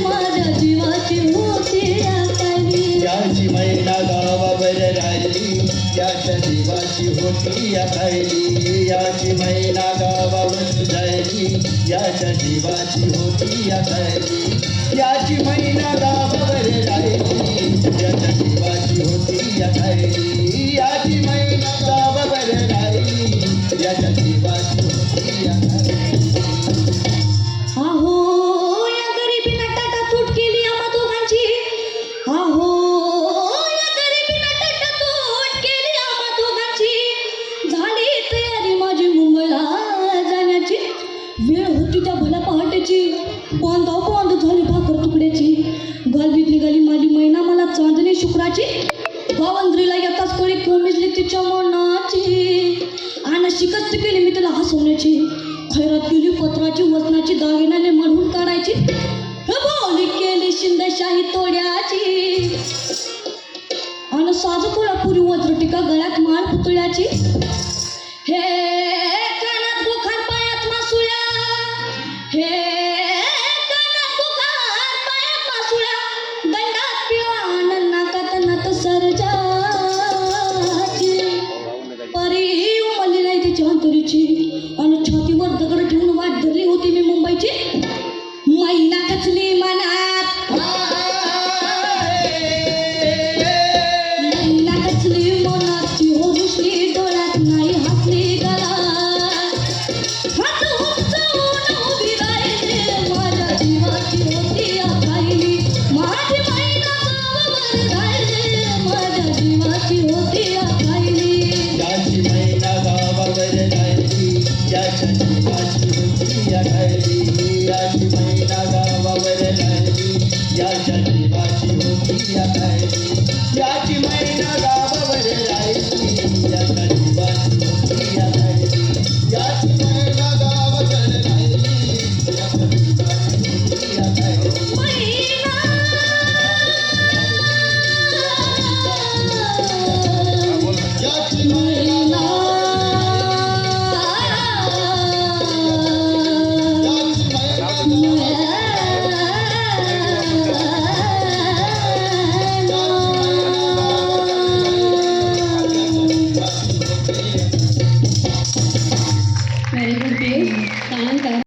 माझ्या जीवाची होती आकाली याची मैना गावावर राहिली याच्या जीवाची होती आकाली याची मैना गावावर राहिली याच्या जीवाची होती आकाली याची मैना गावावर राहिली याच्या जीवाची होती आकाली याची मैना गावावर राहिली याच्या जीवाची होती आकाली अहो या गरिबीनं टाटातूट केली आम्हा दोघांची अहो या गरिबीनं टाटातूट केली आम्हा दोघांची झाली तयारी माझी मुंबईला जाण्याची वेळ होती त्या भल्या पहाटेची बांध झाली भाकर तुकड्याची गालबीत निघाली माझी मैना मला चांदणी शुक्राची गावंद्रीला येताच कळी कोमिजली तिच्या मनाची आणि शिकस्त केली मी तिला हसवण्याची खैरात केली पत्राची वचनाची दागिन्याने म्हणून काढायची बोली केली शिंदेशाही तोड्याची आणि साजू कोल्हापुरी वज्रटिका गळ्यात माळ पुतळ्याची हे